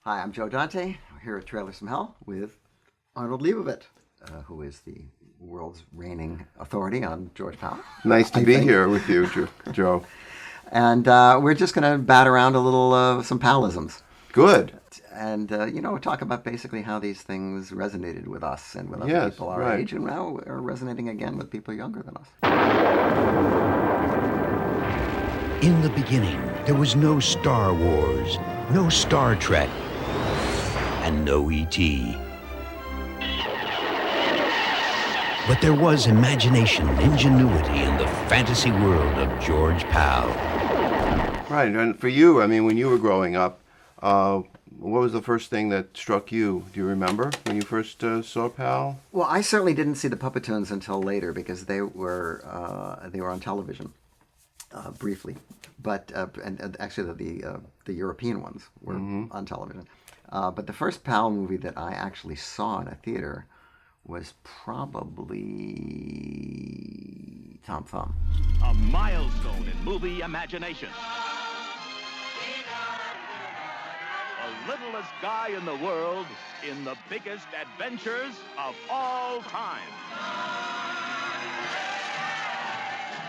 Hi, I'm Joe Dante. We're here at Trailers from Hell with Arnold Leibovit, who is the world's reigning authority on George Powell. Nice to be here with you, Joe. And we're just going to bat around a little some Powellisms. Good. And, talk about basically how these things resonated with us and with other Yes, people our right. age, and now are resonating again with people younger than us. In the beginning, there was no Star Wars, no Star Trek, and no E.T. But there was imagination, ingenuity in the fantasy world of George Powell. Right, and for you, I mean, when you were growing up, what was the first thing that struck you? Do you remember when you first saw Powell? Well, I certainly didn't see the Puppetoons until later because they were on television briefly, but and actually the European ones were on television. But the first Powell movie that I actually saw in a theater was probably Tom Thumb. A milestone in movie imagination. The littlest guy in the world in the biggest adventures of all time.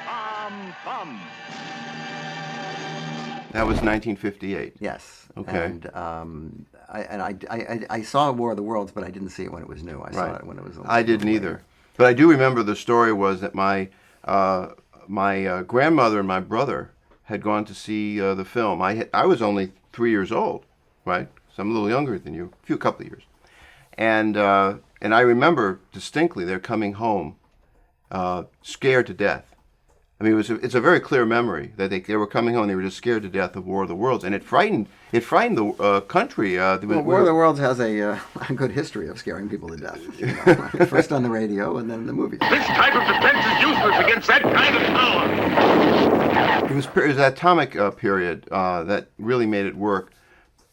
Tom Thumb. That was 1958. Yes. Okay. And I saw War of the Worlds, but I didn't see it when it was new. I saw it when it was. I didn't either. But I do remember the story was that my grandmother and my brother had gone to see the film. I was only 3 years old, right? So I'm a little younger than you, a couple of years. And I remember distinctly they're coming home scared to death. I mean, it's a very clear memory that they were coming home. They were just scared to death of War of the Worlds, and it frightened the country. War of the Worlds has a good history of scaring people to death. First on the radio, and then in the movie. This type of defense is useless against that kind of power. It was that atomic period that really made it work.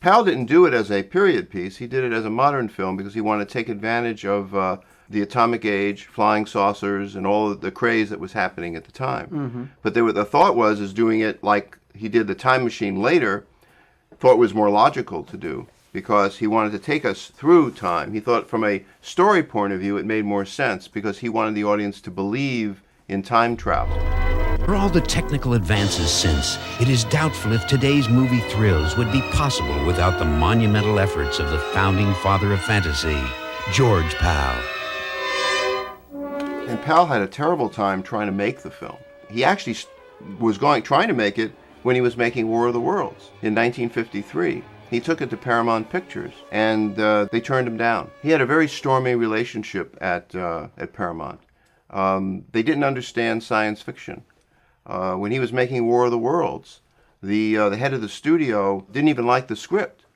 Powell didn't do it as a period piece. He did it as a modern film because he wanted to take advantage of the atomic age, flying saucers, and all of the craze that was happening at the time. Mm-hmm. But the thought was doing it like he did The Time Machine later, thought was more logical to do because he wanted to take us through time. He thought from a story point of view it made more sense because he wanted the audience to believe in time travel. For all the technical advances since, it is doubtful if today's movie thrills would be possible without the monumental efforts of the founding father of fantasy, George Powell. And Powell had a terrible time trying to make the film. He actually was trying to make it when he was making War of the Worlds in 1953. He took it to Paramount Pictures, and they turned him down. He had a very stormy relationship at Paramount. They didn't understand science fiction. When he was making War of the Worlds, the head of the studio didn't even like the script.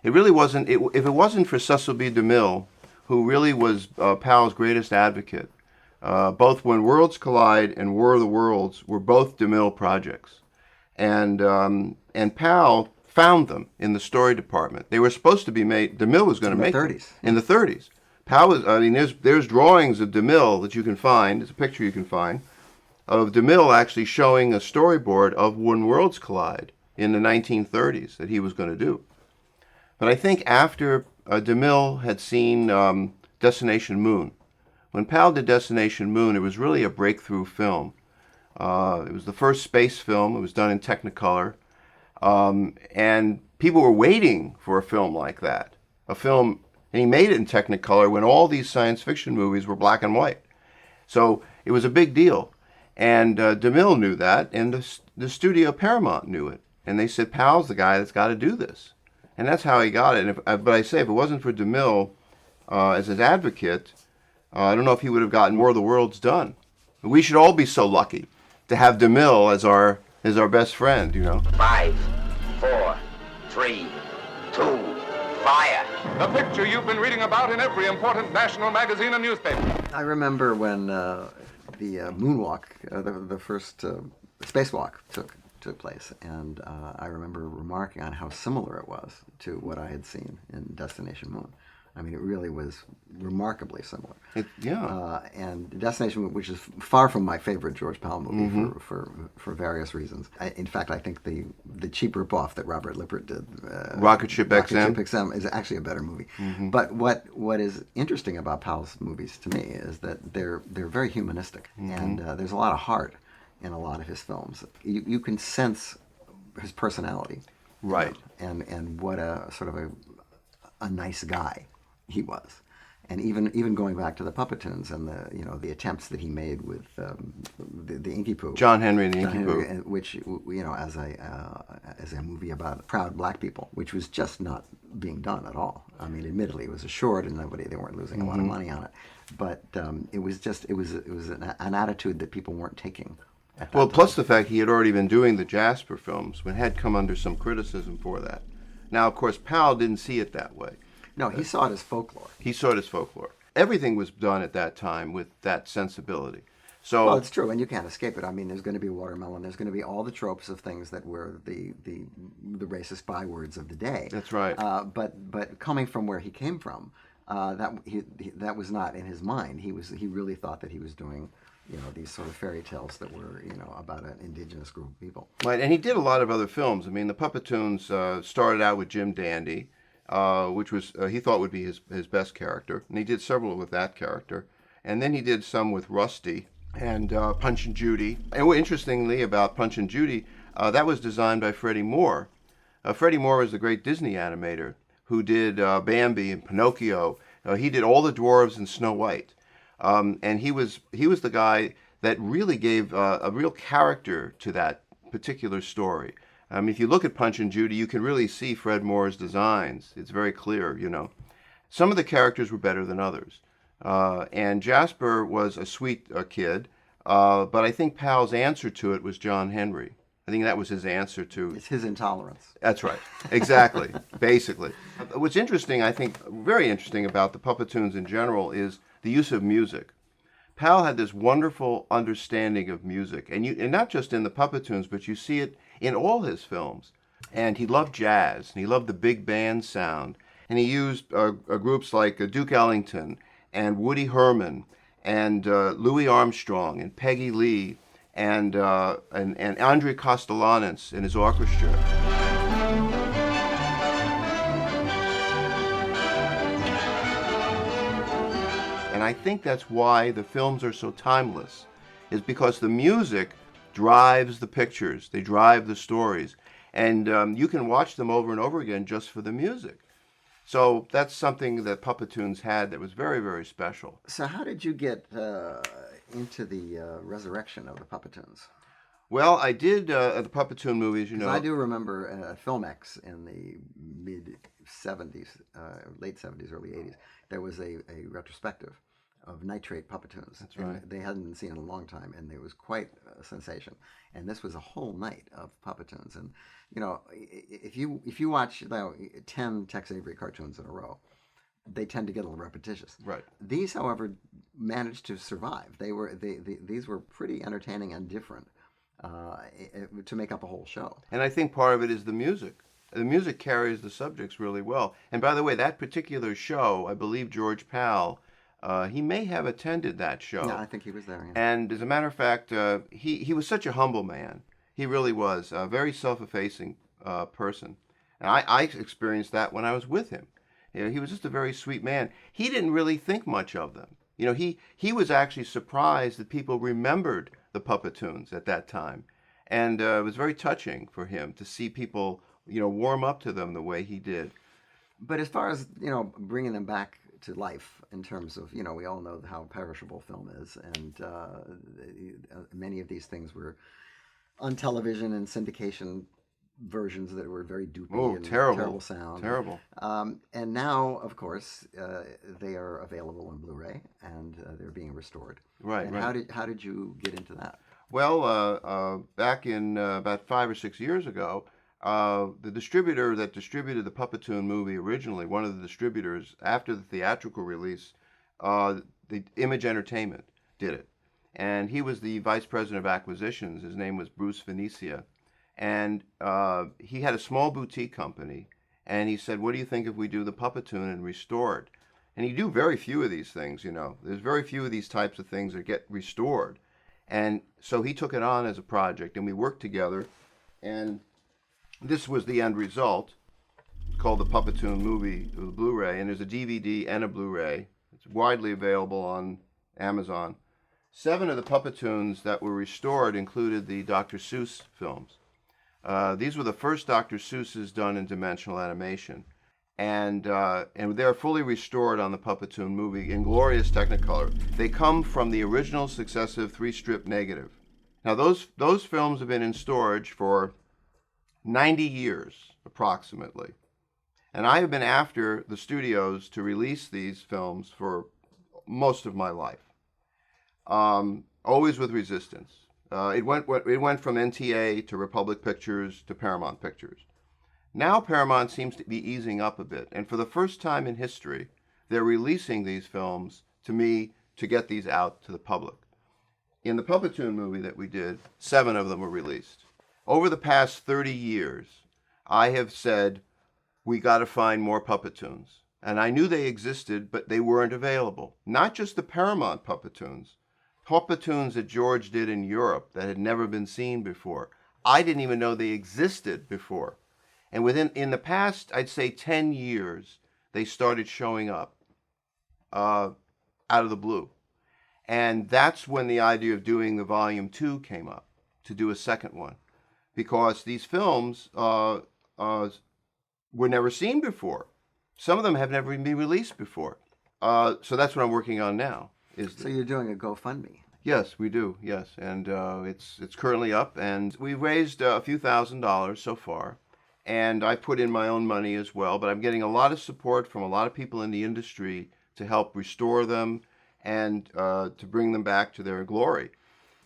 It really wasn't. If it wasn't for Cecil B. DeMille, who really was Powell's greatest advocate, both When Worlds Collide and War of the Worlds were both DeMille projects, and Powell found them in the story department. They were supposed to be made. DeMille was going to make them in the 30s. Powell was. I mean, there's drawings of DeMille that you can find. It's a picture you can find of DeMille actually showing a storyboard of When Worlds Collide in the 1930s that he was going to do. But I think after DeMille had seen Destination Moon, when Powell did Destination Moon, it was really a breakthrough film. It was the first space film. It was done in Technicolor. And people were waiting for a film like that. And he made it in Technicolor when all these science fiction movies were black and white. So it was a big deal. And DeMille knew that, and the studio Paramount knew it. And they said, Powell's the guy that's got to do this. And that's how he got it. But I say, if it wasn't for DeMille as his advocate, I don't know if he would have gotten War of the Worlds done. We should all be so lucky to have DeMille as our best friend, 5, 4, 3, 2, fire. The picture you've been reading about in every important national magazine and newspaper. I remember when the moonwalk, the first spacewalk took place, and I remember remarking on how similar it was to what I had seen in Destination Moon. I mean, it really was remarkably similar. Yeah. And Destination, which is far from my favorite George Powell movie Mm-hmm. for various reasons. In fact, I think the cheap ripoff that Robert Lippert did, Rocket Ship XM? Ship XM, is actually a better movie. Mm-hmm. But what is interesting about Powell's movies to me is that they're very humanistic, and there's a lot of heart in a lot of his films. You can sense his personality, Right. And what a sort of a nice guy he was. And even going back to the Puppetoons and the attempts that he made with the Inky Poo, John Henry and the John Inky Henry, Poo. which as a movie about proud black people, which was just not being done at all. I mean, admittedly, it was a short, and they weren't losing a lot of money on it, but it was an attitude that people weren't taking. At that Well, time. plus the fact he had already been doing the Jasper films, but had come under some criticism for that. Now, of course, Powell didn't see it that way. No, he saw it as folklore. He saw it as folklore. Everything was done at that time with that sensibility. So, Well, it's true, and you can't escape it. I mean, there's going to be watermelon. There's going to be all the tropes of things that were the racist bywords of the day. That's right. But coming from where he came from, that was not in his mind. He really thought that he was doing, these sort of fairy tales that were, about an indigenous group of people. right, and he did a lot of other films. I mean, the Puppetoons started out with Jim Dandy, which was he thought would be his best character, and he did several with that character. And then he did some with Rusty and Punch and Judy. And interestingly about Punch and Judy, that was designed by Freddie Moore. Freddie Moore was the great Disney animator who did Bambi and Pinocchio. He did all the dwarves and Snow White. And he was the guy that really gave a real character to that particular story. If you look at Punch and Judy, you can really see Fred Moore's designs. It's very clear, Some of the characters were better than others. And Jasper was a sweet kid, but I think Powell's answer to it was John Henry. I think that was his answer to... It's his intolerance. That's right. Exactly. Basically. What's interesting, I think, very interesting about the Puppetoons in general is the use of music. Powell had this wonderful understanding of music, and not just in the Puppetoons, but you see it in all his films. And he loved jazz, and he loved the big band sound, and he used groups like Duke Ellington and Woody Herman and Louis Armstrong and Peggy Lee and Andre Kostelanetz in his orchestra. And I think that's why the films are so timeless, is because the music drives the pictures, they drive the stories, and you can watch them over and over again just for the music. So that's something that Puppetoons had that was very, very special. So how did you get into the resurrection of the Puppetoons? Well, I did the Puppetoon movies, you know. I do remember Filmex in the mid-'70s, late 70s, early 80s, there was a retrospective of nitrate Puppetoons. That's right. And they hadn't been seen in a long time, and it was quite a sensation. And this was a whole night of Puppetoons. And, if you watch 10 Tex Avery cartoons in a row, they tend to get a little repetitious. Right. These, however, managed to survive. These were pretty entertaining and different to make up a whole show. And I think part of it is the music. The music carries the subjects really well. And by the way, that particular show, I believe George Powell, he may have attended that show. Yeah, I think he was there. Yeah. And as a matter of fact, he was such a humble man. He really was a very self-effacing person. And I experienced that when I was with him. He was just a very sweet man. He didn't really think much of them. He was actually surprised that people remembered the Puppetoons at that time. And it was very touching for him to see people, warm up to them the way he did. But as far as, bringing them back to life in terms of, we all know how perishable film is. And many of these things were on television and syndication versions that were very doopy and terrible sound. Terrible. And now, of course, they are available on Blu-ray and they're being restored. Right. And right. how did you get into that? Well, back in about 5 or 6 years ago, the distributor that distributed the Puppetoon movie originally, one of the distributors after the theatrical release, the Image Entertainment did it. And he was the vice president of acquisitions. His name was Bruce Venetia. And he had a small boutique company. And he said, what do you think if we do the Puppetoon and restore it? And you do very few of these things, you know. There's very few of these types of things that get restored. And so he took it on as a project, and we worked together. And this was the end result, called the Puppetoon Movie Blu-ray. And there's a DVD and a Blu-ray. It's widely available on Amazon. 7 of the Puppetoons that were restored included the Dr. Seuss films. These were the first Dr. Seuss's done in dimensional animation. And they're fully restored on the Puppetoon movie in glorious Technicolor. They come from the original successive 3-strip negative. Now those films have been in storage for 90 years, approximately. And I have been after the studios to release these films for most of my life. Always with resistance. It went from NTA to Republic Pictures to Paramount Pictures. Now Paramount seems to be easing up a bit, and for the first time in history, they're releasing these films to me to get these out to the public. In the Puppetoon movie that we did, 7 of them were released. Over the past 30 years, I have said, we got to find more Puppetoons. And I knew they existed, but they weren't available. Not just the Paramount Puppetoons. Puppetoons that George did in Europe that had never been seen before. I didn't even know they existed before. And in the past, I'd say 10 years, they started showing up out of the blue. And that's when the idea of doing the Volume 2 came up, to do a second one. Because these films were never seen before. Some of them have never been released before. So that's what I'm working on now. So you're doing a GoFundMe? Yes, we do, yes. And it's currently up. And we've raised a few $1,000s so far. And I put in my own money as well, but I'm getting a lot of support from a lot of people in the industry to help restore them and to bring them back to their glory.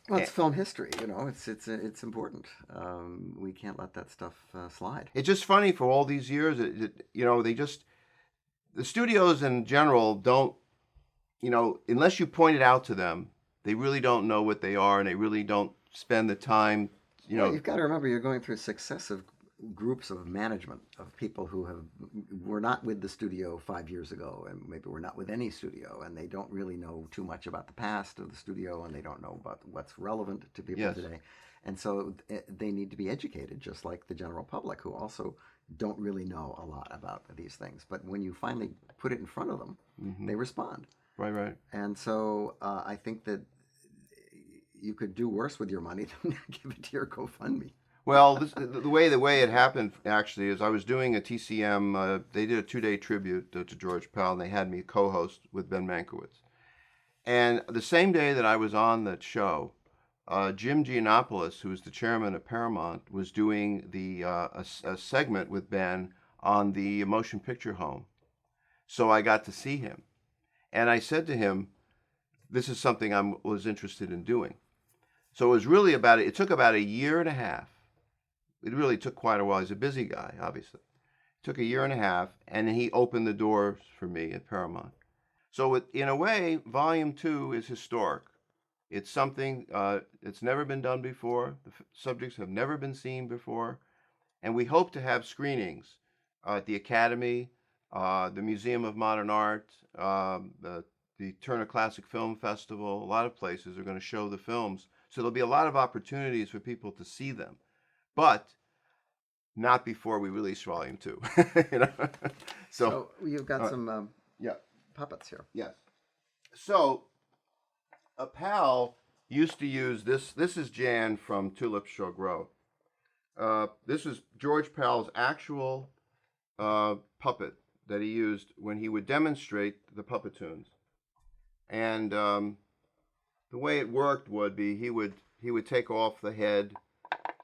Well, it's film history, you know. It's important. We can't let that stuff slide. It's just funny for all these years, you know, the studios in general don't, you know, unless you point it out to them, they really don't know what they are, and they really don't spend the time, you know. Well, you've got to remember, you're going through successive groups of management of people who were not with the studio 5 years ago, and maybe were not with any studio, and they don't really know too much about the past of the studio, and they don't know about what's relevant to people today. And so they need to be educated, just like the general public, who also don't really know a lot about these things. But when you finally put it in front of them, they respond. Right. And so I think that you could do worse with your money than give it to your GoFundMe. Well, the way it happened actually is I was doing a TCM. They did a 2-day tribute to George Pell, and they had me co-host with Ben Mankiewicz. And the same day that I was on that show, Jim Giannopoulos, who was the chairman of Paramount, was doing a segment with Ben on the motion picture home. So I got to see him, and I said to him, "This is something I was interested in doing." So it was really it took about a year and a half. It really took quite a while. He's a busy guy, obviously. It took a year and a half, and then he opened the doors for me at Paramount. So in a way, Volume 2 is historic. It's something that's never been done before. The subjects have never been seen before. And we hope to have screenings at the Academy, the Museum of Modern Art, the Turner Classic Film Festival. A lot of places are going to show the films. So there'll be a lot of opportunities for people to see them. But not before we release Volume 2. You know? So you've got some puppets here. Yes. So a pal used to use this. This is Jan from Tulips Shall Grow. This is George Pell's actual puppet that he used when he would demonstrate the Puppetoons. And the way it worked would be he would take off the head,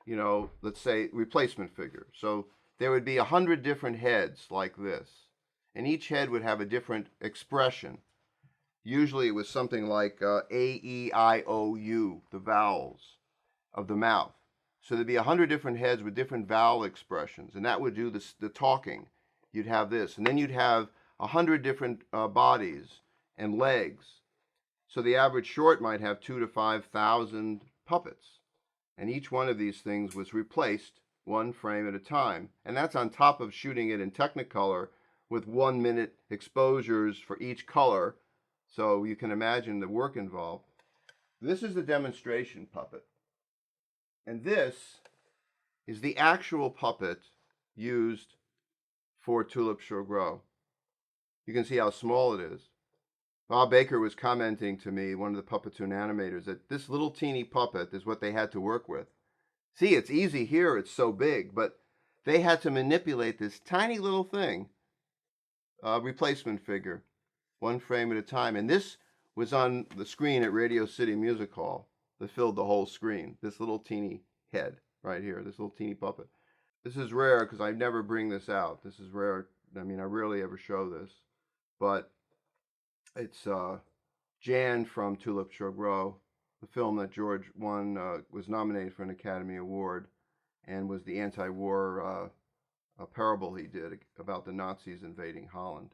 you know, let's say replacement figure. So there would be 100 different heads like this, and each head would have a different expression. Usually it was something like A, E, I, O, U, the vowels of the mouth. So there'd be 100 different heads with different vowel expressions, and that would do the talking. You'd have this, and then you'd have 100 different bodies and legs. So the average short might have 2,000 to 5,000 puppets. And each one of these things was replaced one frame at a time. And that's on top of shooting it in Technicolor with 1 minute exposures for each color. So you can imagine the work involved. This is the demonstration puppet. And this is the actual puppet used for Tulip Shall Grow. You can see how small it is. Bob Baker was commenting to me, one of the Puppetoon animators, that this little teeny puppet is what they had to work with. See, it's easy here, it's so big, but they had to manipulate this tiny little thing, replacement figure, 1 frame at a time. And this was on the screen at Radio City Music Hall that filled the whole screen, this little teeny head right here, this little teeny puppet. This is rare because I never bring this out. This is rare. I mean, I rarely ever show this. But it's Jan from Tulip Shall Grow, the film that George was nominated for an Academy Award and was the anti-war parable he did about the Nazis invading Holland.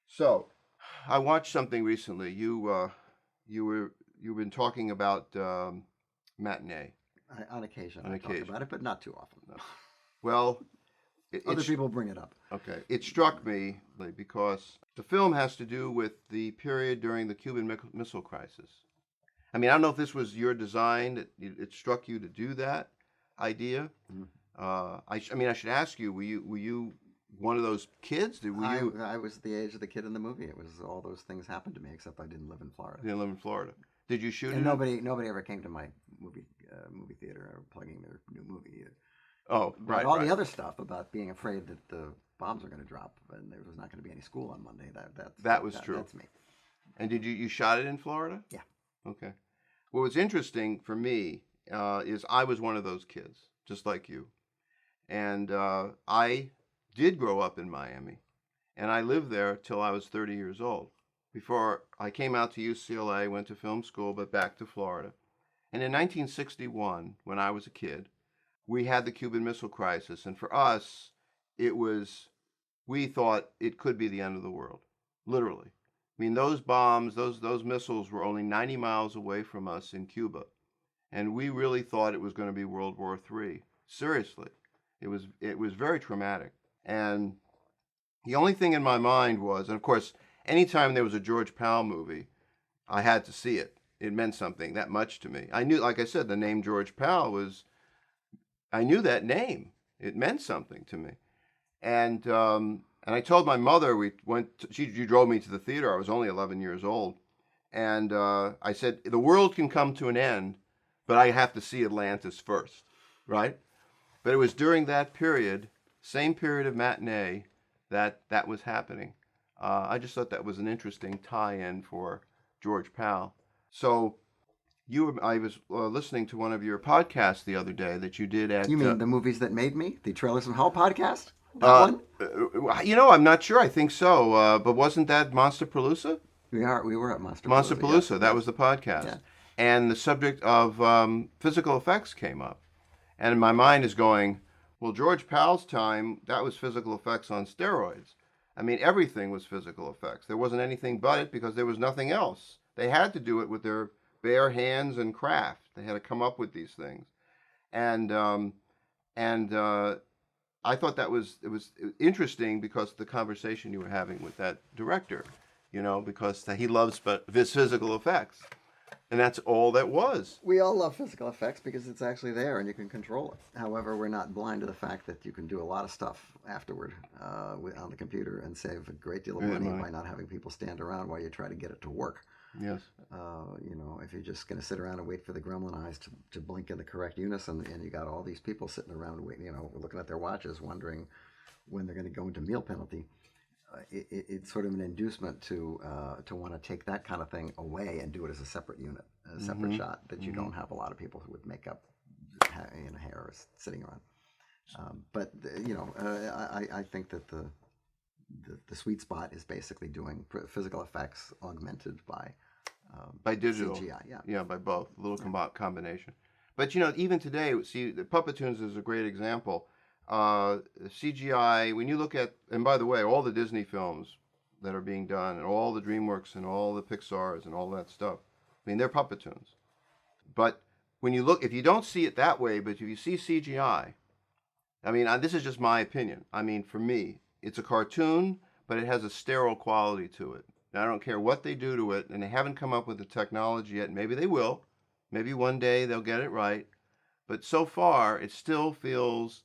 So, I watched something recently. You've been talking about Matinee. On occasion, I talk about it, but not too often. No. Well, other people bring it up. Okay, it struck me because the film has to do with the period during the Cuban Missile Crisis. I mean, I don't know if this was your design. It struck you to do that idea. Mm-hmm. I mean, I should ask you: Were you one of those kids? I was the age of the kid in the movie. It was all those things happened to me, except I didn't live in Florida. You didn't live in Florida. Did you shoot it? And nobody ever came to my movie theater or plugging their new movie either. Oh, but right. All the other stuff about being afraid that the bombs were going to drop and there was not going to be any school on Monday. That was true. That's me. And did you shot it in Florida? Yeah. Okay. What was interesting for me is I was one of those kids, just like you, and I did grow up in Miami, and I lived there till I was 30 years old. Before I came out to UCLA, went to film school, but back to Florida. And in 1961, when I was a kid, we had the Cuban Missile Crisis, and for us, we thought it could be the end of the world, literally. I mean, those bombs, those missiles were only 90 miles away from us in Cuba, and we really thought it was going to be World War III. Seriously, it was very traumatic. And the only thing in my mind was, and of course, anytime there was a George Powell movie, I had to see it. It meant something that much to me. I knew, like I said, the name George Powell I knew that name. It meant something to me. And I told my mother, she drove me to the theater. I was only 11 years old. And I said, the world can come to an end, but I have to see Atlantis first, right? But it was during that period, same period of Matinee, that was happening. I just thought that was an interesting tie-in for George Powell. So I was listening to one of your podcasts the other day that you did at... You mean The Movies That Made Me? The Trailers from Hell podcast? That one? I'm not sure. I think so. But wasn't that Monsterpalooza? We were at Monsterpalooza. Monsterpalooza, yeah. That was the podcast. Yeah. And the subject of physical effects came up. And my mind is going, well, George Powell's time, that was physical effects on steroids. I mean, everything was physical effects. There wasn't anything but it because there was nothing else. They had to do it with their bare hands and craft. They had to come up with these things. And I thought it was interesting because of the conversation you were having with that director, because he loves his physical effects. And that's all that was. We all love physical effects because it's actually there and you can control it. However, we're not blind to the fact that you can do a lot of stuff afterward on the computer and save a great deal of money by not having people stand around while you try to get it to work. Yes. If you're just going to sit around and wait for the gremlin eyes to blink in the correct unison, and you got all these people sitting around waiting, looking at their watches, wondering when they're going to go into meal penalty, it's sort of an inducement to want to take that kind of thing away and do it as a separate unit, a separate shot that you don't have a lot of people who would make up hair sitting around. I think that the sweet spot is basically doing physical effects augmented by digital CGI, by both, a little combination. But even today, see, the Puppetoons is a great example. CGI, when you look at, and by the way, all the Disney films that are being done, and all the DreamWorks and all the Pixars and all that stuff, I mean, they're Puppetoons. But when you look, if you don't see it that way, but if you see CGI, I mean, this is just my opinion. I mean, for me, it's a cartoon, but it has a sterile quality to it. And I don't care what they do to it, and they haven't come up with the technology yet. Maybe they will. Maybe one day they'll get it right. But so far, it still feels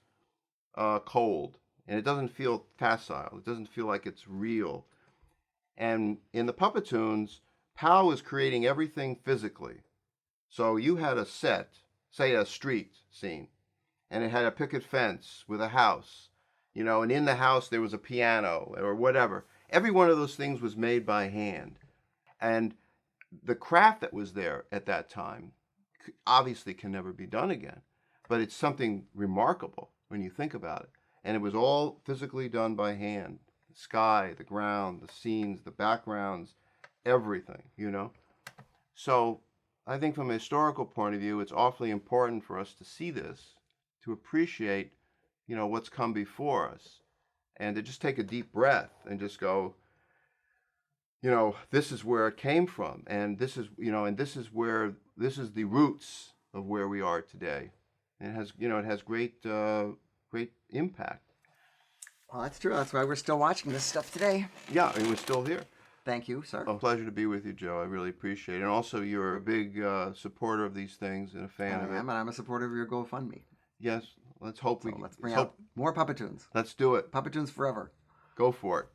cold, and it doesn't feel facile. It doesn't feel like it's real. And in the Puppetoons, Powell was creating everything physically. So you had a set, say a street scene, and it had a picket fence with a house, and in the house there was a piano or whatever. Every one of those things was made by hand. And the craft that was there at that time obviously can never be done again. But it's something remarkable when you think about it. And it was all physically done by hand. The sky, the ground, the scenes, the backgrounds, everything, So I think from a historical point of view, it's awfully important for us to see this, to appreciate, what's come before us, and to just take a deep breath and just go, this is where it came from, and this is the roots of where we are today. And it has great impact. Well, that's true. That's why we're still watching this stuff today. Yeah, and we're still here. Thank you, sir. A pleasure to be with you, Joe. I really appreciate it. And also, you're a big supporter of these things and a fan of it. And I'm a supporter of your GoFundMe. Yes, let's hope let's bring out more Puppetoons. Let's do it. Puppetoons forever. Go for it.